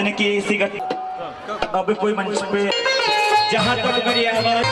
की इसी अब कोई मंच पे जहां तक मेरी आवाज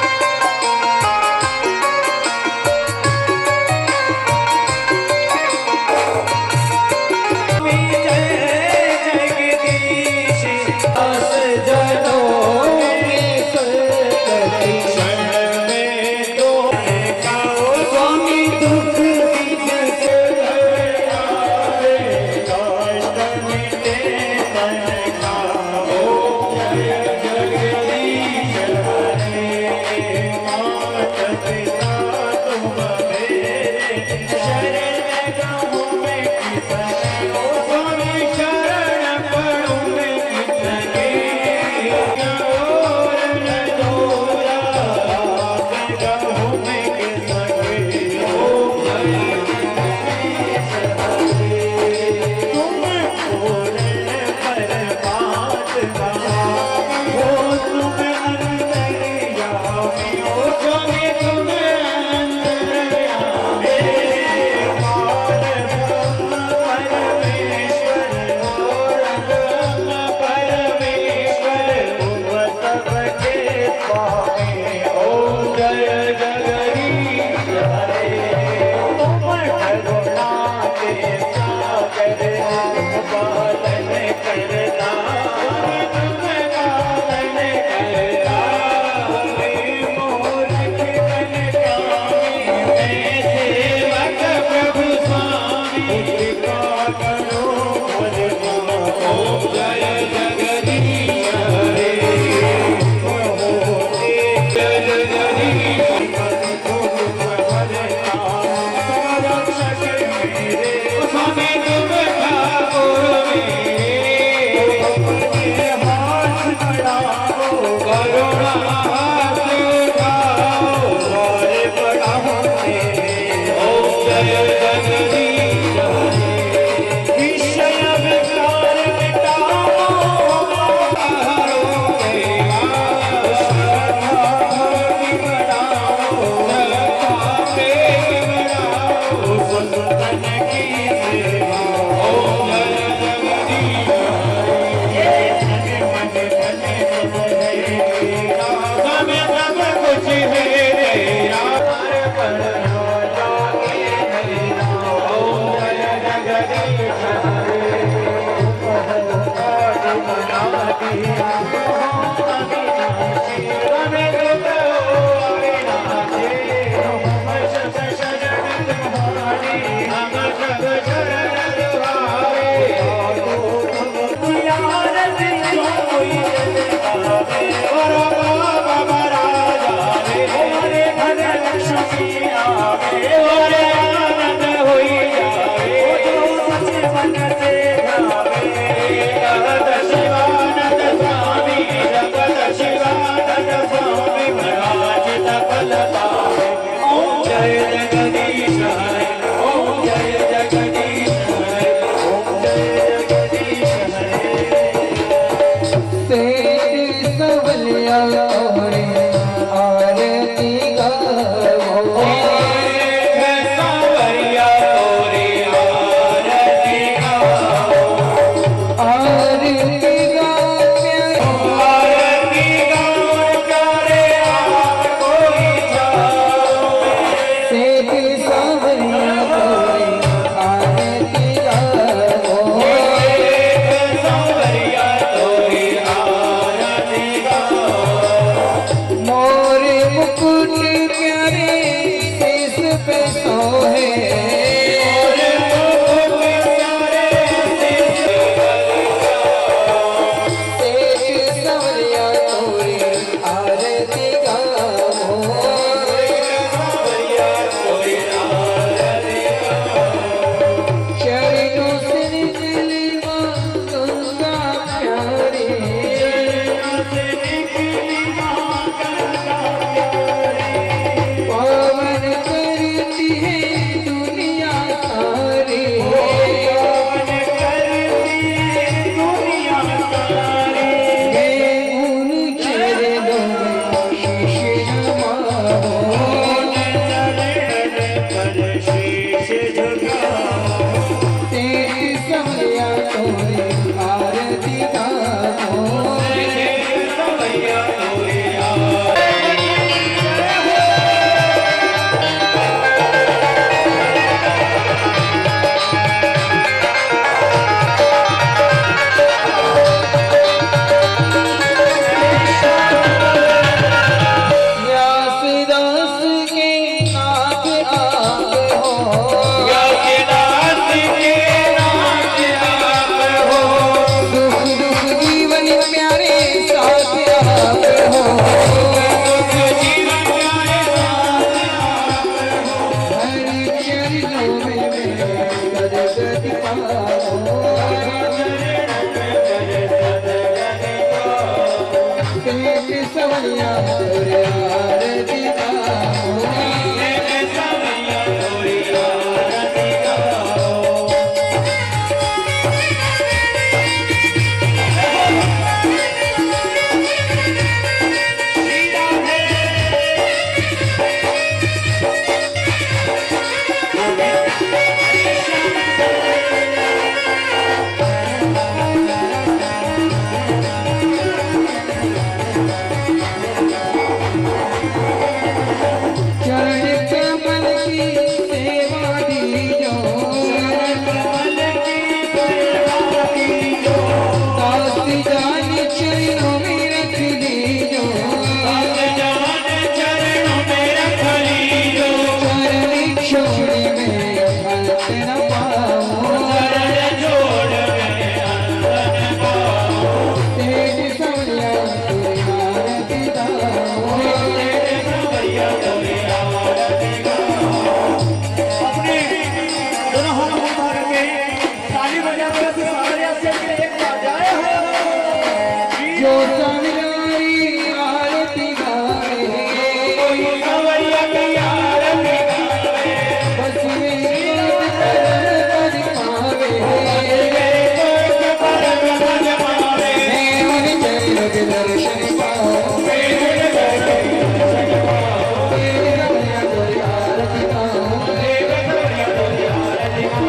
तेरी समया तोरी आरती का सवैया मोरे आरती गाओ सवैया मोरी आरती गाओ। चरण कमल की सेवा दीजो दासी जान चरणों में रख दीजो चरण छोड़ में अंत न पाओ तेज सवैया मोरे आरती गाओ अपने दोनों हाथ उठा करके ताली बजाते हुए सावरिया से एक बजाए हो। जो सवैयारी आरती गावे सवैया की आरती गावे, बस मेरे पर पावे मैं उन चरणों के दर्शन पाओ तेरे सवैया मोरे आरती गाओ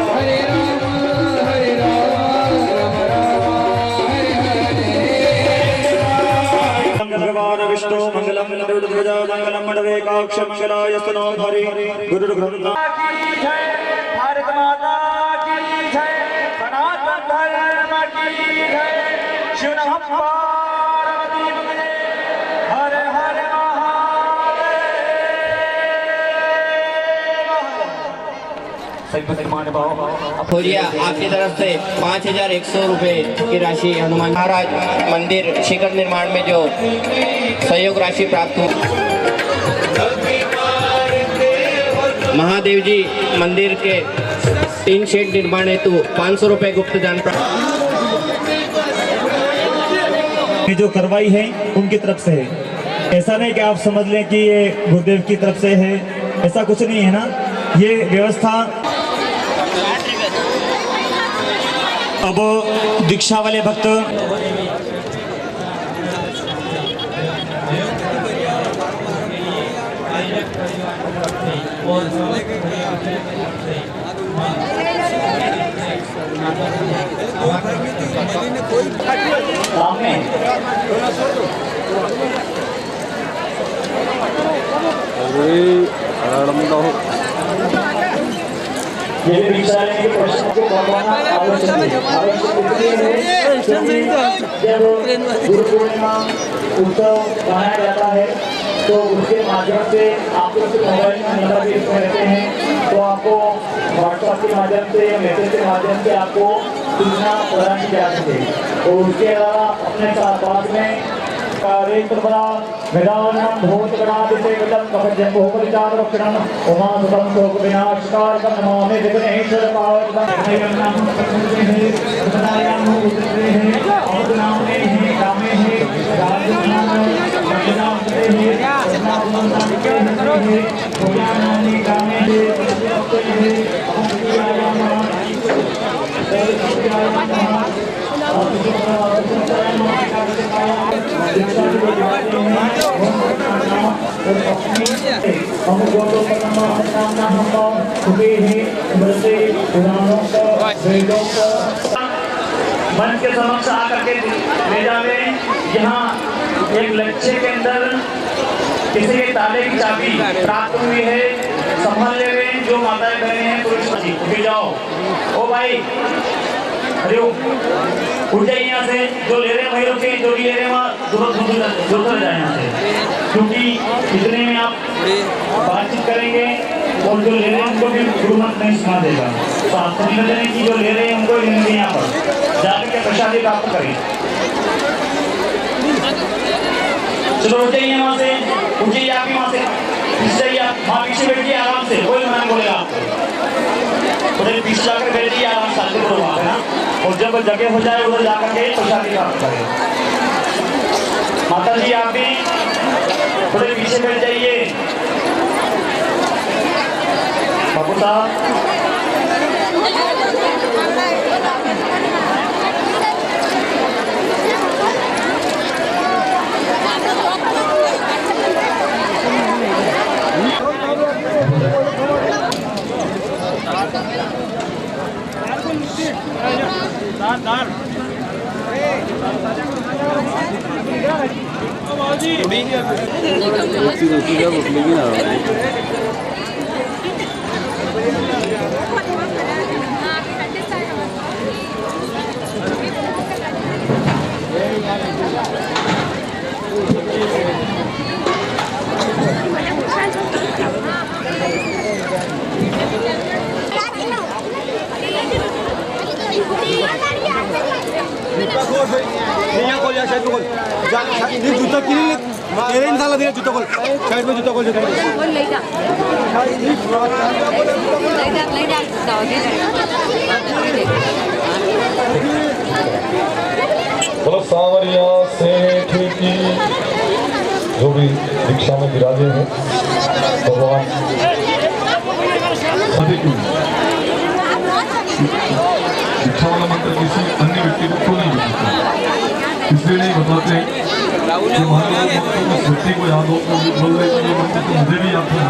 हरे राम राम राम हरे हरे मंगल भगवान विष्णु मंगलम गरुड़ध्वज मंगलम मंडवेकाक्ष मंगलाय स्तनोधरी गुरु ग्रंथ की जय, भारत माता की जय, सनातन धर्म की जय, शिव नमः पार्वती पतये, हर हर महादेव। खोलिया आपकी तरफ से 5100 रुपए की राशि हनुमान महाराज मंदिर शिखर निर्माण में जो सहयोग राशि प्राप्त हुई। महादेव जी मंदिर के 3 शेड निर्माण हेतु 500 रुपए गुप्त दान प्राप्त। ये जो करवाई है उनकी तरफ से है, ऐसा नहीं कि आप समझ लें कि ये गुरुदेव की तरफ से है, ऐसा कुछ नहीं है ना। ये व्यवस्था अब दीक्षा वाले भक्त सामने ये दीक्षा लेने के प्रश्न को भगवान आवश्यक है। जब गुरु पूर्णिमा उत्सव मनाया जाता है तो उसके माध्यम से आपको मोबाइल में नंबर भी इसमें रहते हैं, तो आपको व्हाट्सएप के माध्यम से या मैसेज के माध्यम से आपको सूचना प्रदान की जा सके। तो उसके अलावा अपने साथ पास में कार्य वेदावनम भूत गणादिते विदम कपजं बहुपरिचार रक्षणम उमा सुतम शोक विनाशकारकम नमामि विघ्नेश्वर पावकम नयनम प्रकृतिः सदायां उद्रेः अवदनामे हे कामे हे राजनाम वंदनामे हे नामनामे हे भोजनानि कामे हे प्रत्यक्ष मन के समक्ष आकर के ले जावे। यहाँ एक लक्ष्य के अंदर किसी के ताले की चाबी प्राप्त हुई है, संभाल ले रहे जो माताएं बहने हैं पुरुष जी उठ जाओ। ओ भाई अरे उठ जाइए यहाँ से, जो ले रहे हैं वही रुके, जो भी ले रहे हैं वहाँ दूर जाए यहाँ से, क्योंकि इतने में आप बातचीत करेंगे और जो ले रहे हैं उनको भी गुरु मंत्र नहीं सुना देगा। तो आपको निवेदन है कि जो ले रहे हैं उनको ही लेंगे, यहाँ पर जाकर के प्रसादी प्राप्त करें। चलो उठ जाइए वहाँ से, उठ जाइए आप वहाँ से, पीछे आप वहाँ पीछे बैठिए आराम से, कोई मना बोलेगा आपको। उधर पीछे जाकर बैठिए आराम से, है ना। और जब जगह हो जाए उधर जाकर के प्रसादी प्राप्त करें। माता जी आप भी थोड़े पीछे बैठ जाइए। बाबू साहब जूता किन मेरे इंसान दिया जूता खोल साइड में जूता खोल ले जा बोलो सांवरिया सेठ की जो भी दीक्षा में विराजे हैं भगवान दीक्षा वाला मंत्र किसी अन्य व्यक्ति को क्यों नहीं बताते, इसलिए नहीं बताते कि मान लो उस व्यक्ति को याद हो तो बोल रहे कि ये मंत्र तो मुझे भी याद है,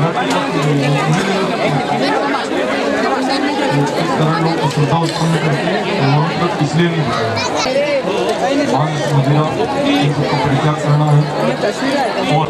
श्रद्धा उत्पन्न करके मंत्र इसलिए नहीं बताया। मांस मदिरा इन सबका परित्याग करना है और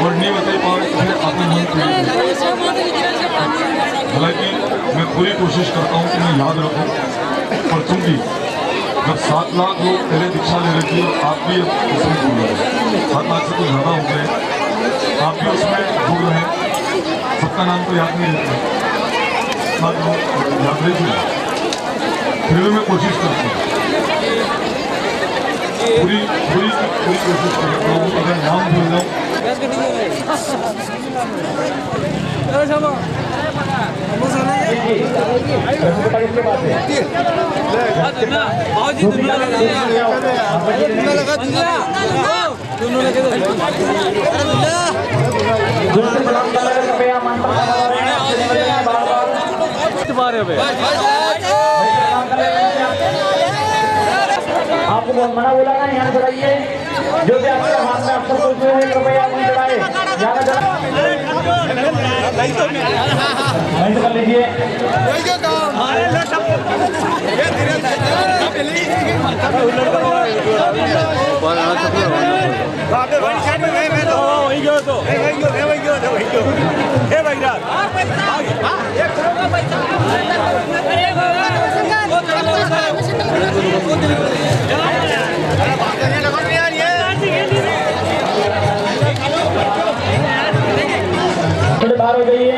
और नहीं बता हालांकि मैं पूरी कोशिश करता हूँ कि मैं याद रखूँ, पर चूंकि जब 7 लाख लोग पहले दीक्षा ले रहे थे और आप भी उसमें जुड़ रहे हैं, 7 लाख से कुछ ज़्यादा हो गए, आप भी उसमें जुड़ रहे हैं। सबका नाम तो याद नहीं रहता, बात लोग याद रहे फिर भी मैं कोशिश करता हूँ, पूरी कोशिश करता हूँ। अगर नाम भूल जाऊँ आपको बहुत मना बोला ना, यहाँ चढ़ाइए, जो भी आपके हाथ में अक्सर कुछ है कृपया वहीं चढ़ाए, यहाँ वहीं कर लीजिए। थोड़े बाहर हो जाइए।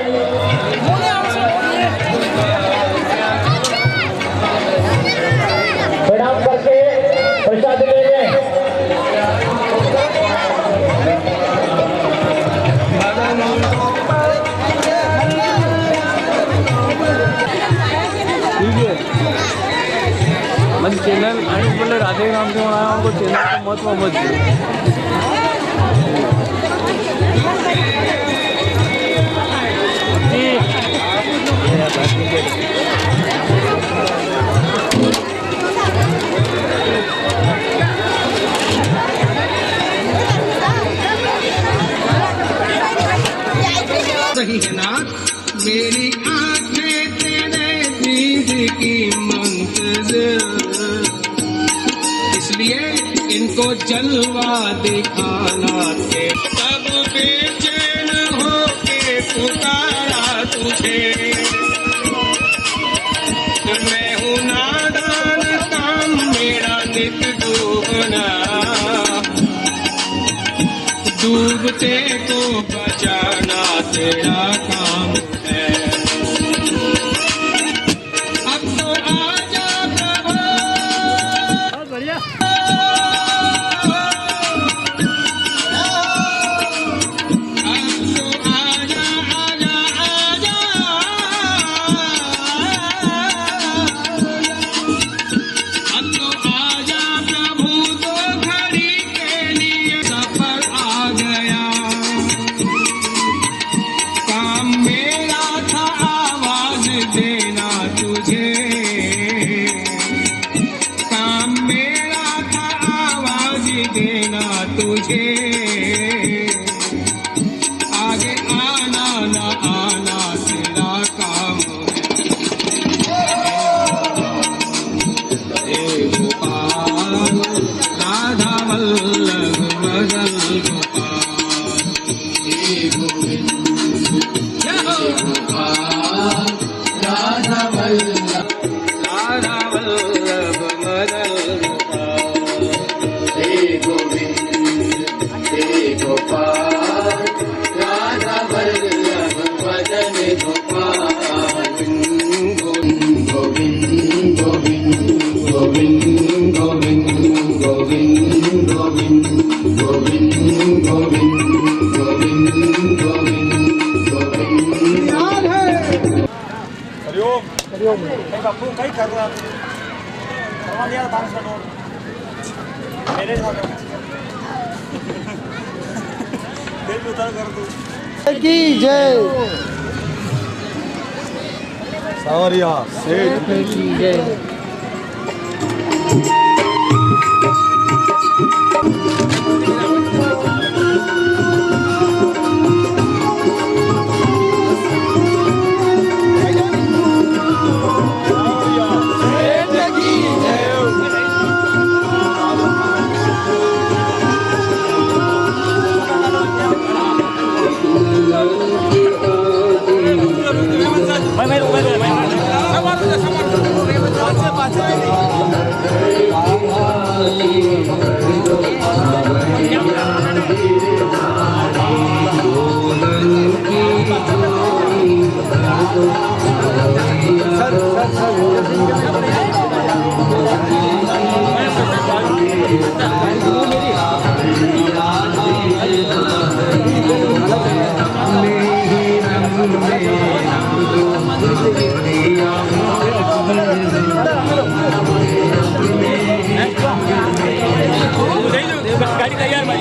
प्रणाम करके प्रसाद ले लें। मन चैनल आणि बोले राधे नाम से बनाया उनको चैनल का महत्व समझ सही है ना मेरी आंखें तेरे दीद की मंतज़र, इसलिए इनको जलवा दिखाना के तब बेचैन हो के पुकारा तुझे। मैं हूँ नादान काम काही बापू काही ठरला सर्वांनी यार डान्स बनवून मेरे झालं दिल उतार कर तू की जय सावरिया सेठ की जय गाड़ी तैयार भाई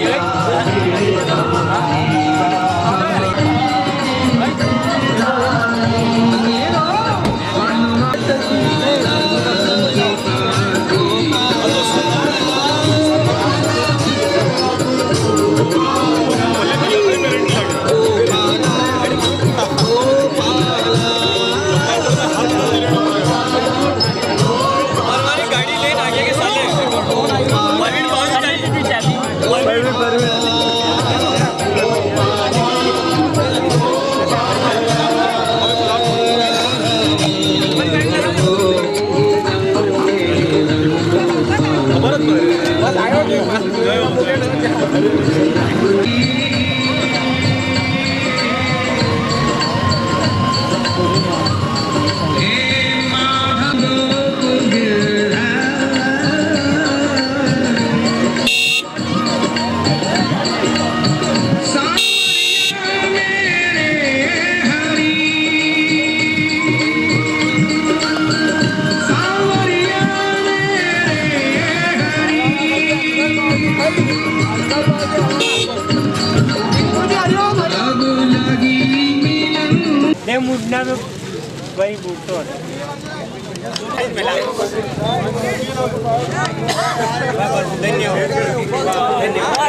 मुड़ना में वही बूटो धन्यवाद।